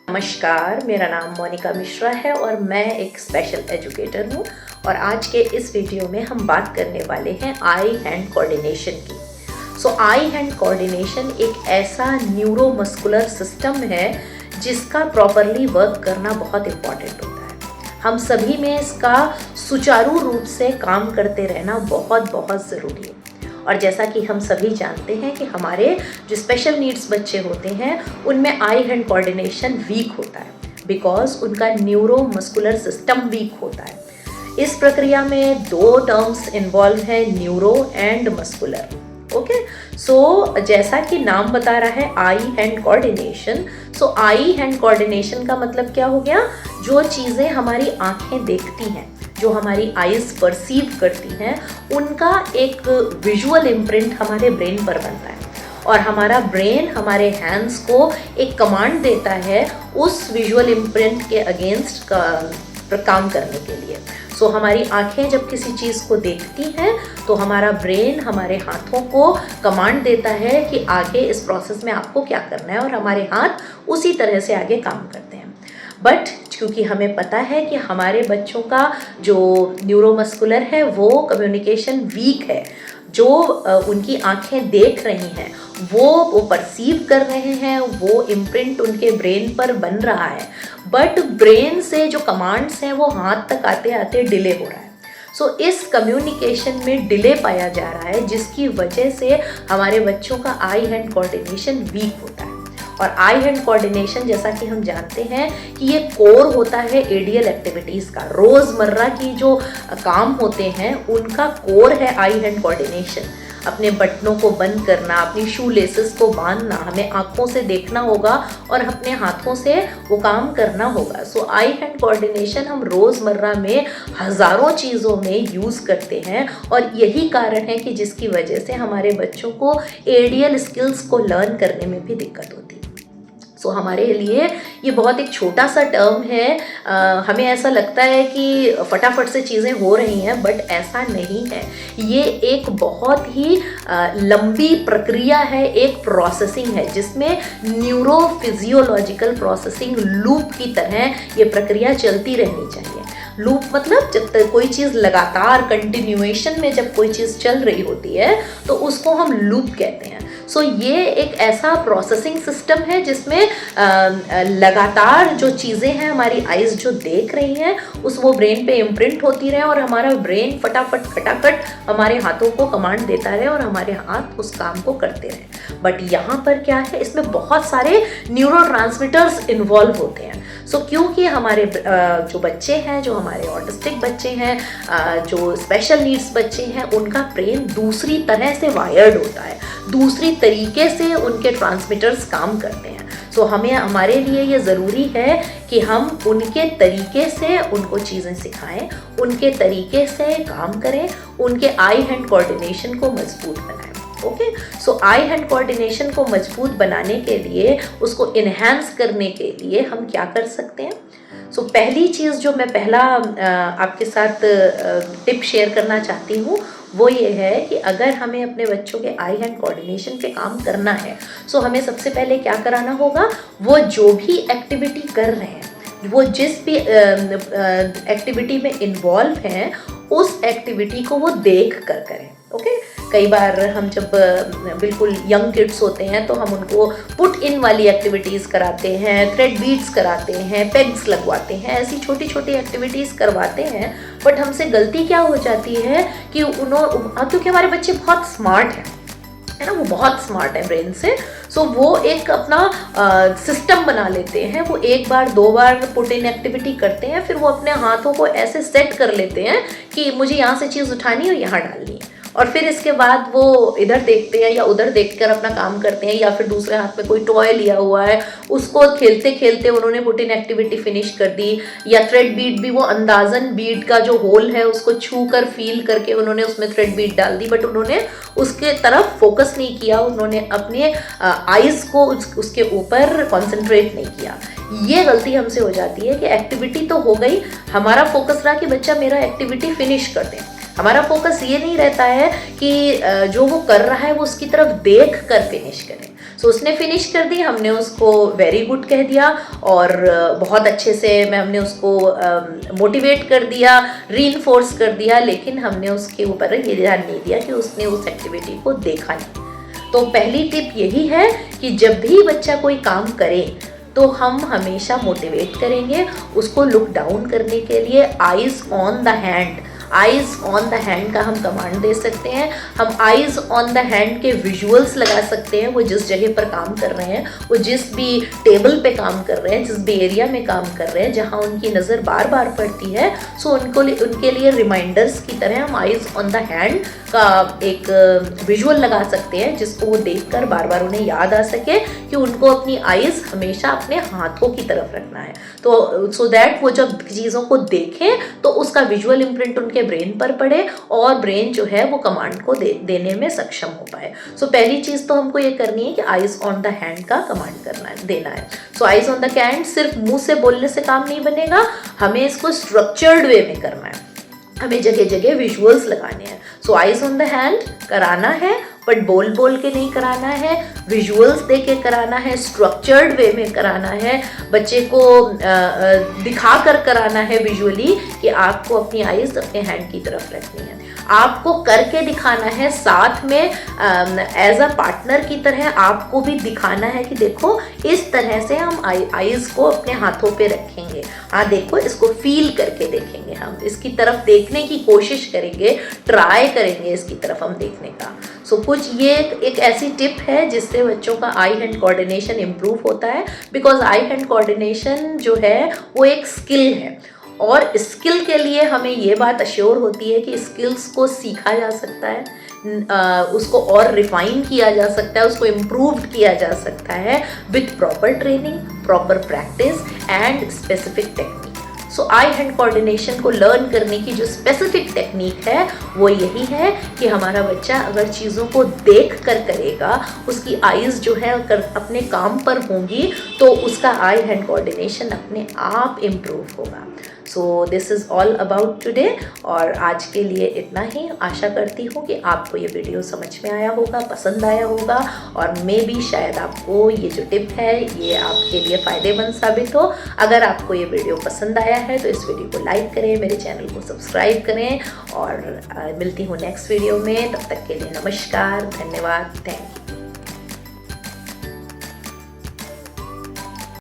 नमस्कार, मेरा नाम मोनिका मिश्रा है और मैं एक स्पेशल एजुकेटर हूँ। और आज के इस वीडियो में हम बात करने वाले हैं आई हैंड कोऑर्डिनेशन की। आई हैंड कोऑर्डिनेशन एक ऐसा न्यूरोमस्कुलर सिस्टम है जिसका प्रॉपरली वर्क करना बहुत इम्पॉर्टेंट होता है। हम सभी में इसका सुचारू रूप से काम करते रहना बहुत ज़रूरी है। और जैसा कि हम सभी जानते हैं कि हमारे जो स्पेशल नीड्स बच्चे होते हैं उनमें आई हैंड कोऑर्डिनेशन वीक होता है बिकॉज उनका न्यूरोमस्कुलर सिस्टम वीक होता है। इस प्रक्रिया में दो टर्म्स इन्वॉल्व है, न्यूरो एंड मस्कुलर। ओके, जैसा कि नाम बता रहा है आई हैंड कोऑर्डिनेशन। आई हैंड कोऑर्डिनेशन का मतलब क्या हो गया? जो चीज़ें हमारी आंखें देखती हैं, जो हमारी आईज परसीव करती हैं, उनका एक विजुअल इम्प्रिंट हमारे ब्रेन पर बनता है और हमारा ब्रेन हमारे हैंड्स को एक कमांड देता है उस विजुअल इम्प्रिंट के अगेंस्ट काम करने के लिए। हमारी आंखें जब किसी चीज़ को देखती हैं तो हमारा ब्रेन हमारे हाथों को कमांड देता है कि आगे इस प्रोसेस में आपको क्या करना है और हमारे हाथ उसी तरह से आगे काम करते हैं। बट क्योंकि हमें पता है कि हमारे बच्चों का जो न्यूरोमस्कुलर है वो कम्युनिकेशन वीक है, जो उनकी आंखें देख रही हैं वो परसीव कर रहे हैं, वो इम्प्रिंट उनके ब्रेन पर बन रहा है, बट ब्रेन से जो कमांड्स हैं वो हाथ तक आते आते डिले हो रहा है। इस कम्युनिकेशन में डिले पाया जा रहा है जिसकी वजह से हमारे बच्चों का आई हैंड कोऑर्डिनेशन वीक होता है। और आई हैंड कोऑर्डिनेशन जैसा कि हम जानते हैं कि ये कोर होता है एडीएल एक्टिविटीज़ का। रोज़मर्रा की जो काम होते हैं उनका कोर है आई हैंड कोऑर्डिनेशन। अपने बटनों को बंद करना, अपनी शू लेसेस को बांधना, हमें आँखों से देखना होगा और अपने हाथों से वो काम करना होगा। आई हैंड कोऑर्डिनेशन हम रोज़मर्रा में हज़ारों चीज़ों में यूज़ करते हैं और यही कारण है कि जिसकी वजह से हमारे बच्चों को एडीएल स्किल्स को लर्न करने में भी दिक्कत होती है। हमारे लिए ये बहुत एक छोटा सा टर्म है। हमें ऐसा लगता है कि फटाफट से चीज़ें हो रही हैं, बट ऐसा नहीं है। ये एक बहुत ही लंबी प्रक्रिया है, एक प्रोसेसिंग है जिसमें न्यूरोफिजियोलॉजिकल प्रोसेसिंग लूप की तरह ये प्रक्रिया चलती रहनी चाहिए। लूप मतलब जब तक कोई चीज़ लगातार कंटिन्यूएशन में जब कोई चीज़ चल रही होती है तो उसको हम लूप कहते हैं। ये एक ऐसा प्रोसेसिंग सिस्टम है जिसमें लगातार जो चीज़ें हैं हमारी आइज़ जो देख रही हैं वो ब्रेन पे इम्प्रिंट होती रहे और हमारा ब्रेन फटाफट खटाखट हमारे हाथों को कमांड देता रहे और हमारे हाथ उस काम को करते रहे। बट यहाँ पर क्या है, इसमें बहुत सारे न्यूरोट्रांसमीटर्स इन्वॉल्व होते हैं। क्योंकि हमारे जो बच्चे हैं, जो हमारे ऑटिस्टिक बच्चे हैं, जो स्पेशल नीड्स बच्चे हैं, उनका ब्रेन दूसरी तरह से वायर्ड होता है, दूसरी तरीके से उनके ट्रांसमीटर्स काम करते हैं। हमें हमारे लिए ये ज़रूरी है कि हम उनके तरीके से उनको चीज़ें सिखाएं, उनके तरीके से काम करें, उनके आई हैंड कोऑर्डिनेशन को मजबूत बनाएं। ओके, आई हैंड कोऑर्डिनेशन को मजबूत बनाने के लिए, उसको इन्हेंस करने के लिए हम क्या कर सकते हैं? पहली चीज़ जो मैं आपके साथ टिप शेयर करना चाहती हूँ वो ये है कि अगर हमें अपने बच्चों के आई हैंड कोऑर्डिनेशन पे काम करना है हमें सबसे पहले क्या कराना होगा, वो जो भी एक्टिविटी कर रहे हैं, वो जिस भी एक्टिविटी में इन्वॉल्व हैं उस एक्टिविटी को वो देख कर करें। ओके, कई बार हम जब बिल्कुल यंग किड्स होते हैं तो हम उनको पुट इन वाली एक्टिविटीज़ कराते हैं, थ्रेड बीड्स कराते हैं, पेग्स लगवाते हैं, ऐसी छोटी छोटी एक्टिविटीज़ करवाते हैं। बट हमसे गलती क्या हो जाती है कि क्योंकि हमारे बच्चे बहुत स्मार्ट हैं, है ना, वो बहुत स्मार्ट है ब्रेन से। वो एक अपना सिस्टम बना लेते हैं। वो एक बार दो बार पुट इन एक्टिविटी करते हैं, फिर वो अपने हाथों को ऐसे सेट कर लेते हैं कि मुझे यहाँ से चीज़ उठानी है और यहाँ डालनी है, और फिर इसके बाद वो इधर देखते हैं या उधर देखकर अपना काम करते हैं, या फिर दूसरे हाथ में कोई टॉय लिया हुआ है उसको खेलते खेलते उन्होंने पुट इन एक्टिविटी फिनिश कर दी, या थ्रेड बीड भी वो अंदाजन बीड का जो होल है उसको छू कर फील करके उन्होंने उसमें थ्रेड बीड डाल दी, बट उन्होंने उसके तरफ फोकस नहीं किया, उन्होंने अपने आइज़ को उसके ऊपर कॉन्सेंट्रेट नहीं किया। ये गलती हमसे हो जाती है कि एक्टिविटी तो हो गई, हमारा फोकस रहा कि बच्चा मेरा एक्टिविटी फिनिश कर दे। हमारा फोकस ये नहीं रहता है कि जो वो कर रहा है वो उसकी तरफ देख कर फिनिश करें। सो उसने फिनिश कर दी, हमने उसको वेरी गुड कह दिया और बहुत अच्छे से हमने उसको मोटिवेट कर दिया, रीइंफोर्स कर दिया, लेकिन हमने उसके ऊपर ये ध्यान नहीं दिया कि उसने उस एक्टिविटी को देखा नहीं। तो पहली टिप यही है कि जब भी बच्चा कोई काम करे तो हम हमेशा मोटिवेट करेंगे उसको। लुक डाउन करने के लिए eyes on the hand, eyes on the hand का हम कमांड दे सकते हैं। हम आइज ऑन द हैंड के विजुअल्स लगा सकते हैं। वो जिस जगह पर काम कर रहे हैं, वो जिस भी टेबल पे काम कर रहे हैं, जिस भी एरिया में काम कर रहे हैं, जहाँ उनकी नज़र बार बार पड़ती है, सो उनके लिए रिमाइंडर्स की तरह हम आइज ऑन द हैंड का एक विजुअल लगा सकते हैं, जिसको वो देखकर बार बार उन्हें याद आ सके कि उनको अपनी आइज हमेशा अपने हाथों की तरफ रखना है। तो सो दैट वो जब चीज़ों को देखें तो उसका विजुअल इम्प्रिंट उनके ब्रेन पर पड़े और ब्रेन जो है वो कमांड को देने में सक्षम हो पाए। सो पहली चीज़ तो हमको ये करनी है कि आइज ऑन द हैंड का कमांड करना है, देना है। सो आइज ऑन द हैंड सिर्फ मुंह से बोलने से काम नहीं बनेगा, हमें इसको स्ट्रक्चर्ड वे में करना है, हमें जगह जगह विजुअल्स लगाने हैं। सो आइज ऑन द हैंड कराना है, बट बोल बोल के नहीं कराना है, विजुअल्स दे के कराना है, स्ट्रक्चर्ड वे में कराना है, बच्चे को दिखा कर कराना है विजुअली कि आपको अपनी आइज अपने हैंड की तरफ रखनी है। आपको करके दिखाना है, साथ में एज अ पार्टनर की तरह आपको भी दिखाना है कि देखो इस तरह से हम आइज को अपने हाथों पे रखेंगे। हाँ देखो, इसको फील करके देखेंगे, हम इसकी तरफ देखने की कोशिश करेंगे, ट्राई करेंगे इसकी तरफ हम देखने का। सो कुछ ये एक ऐसी टिप है जिससे बच्चों का आई हैंड कोऑर्डिनेशन इम्प्रूव होता है। बिकॉज आई हैंड कोऑर्डिनेशन जो है वो एक स्किल है और स्किल के लिए हमें ये बात अश्योर होती है कि स्किल्स को सीखा जा सकता है, उसको और रिफाइन किया जा सकता है, उसको इम्प्रूव किया जा सकता है with proper training, proper practice and specific technique. So I hand coordination को लर्न करने की जो स्पेसिफिक टेक्निक है वो यही है कि हमारा बच्चा अगर चीज़ों को देख कर करेगा, उसकी आइज़ जो है अगर अपने काम पर होंगी तो उसका आई हैंड कोऑर्डिनेशन अपने आप इम्प्रूव होगा। So this is all about today, और आज के लिए इतना ही। आशा करती हूँ कि आपको ये वीडियो समझ में आया होगा, पसंद आया होगा, और मे भी शायद आपको ये जो टिप है ये आपके लिए फ़ायदेमंद साबित हो। अगर आपको ये वीडियो पसंद आया है तो इस वीडियो को लाइक करें, मेरे चैनल को सब्सक्राइब करें, और मिलती हूँ नेक्स्ट वीडियो में। तब तक के लिए नमस्कार, धन्यवाद, थैंक यू।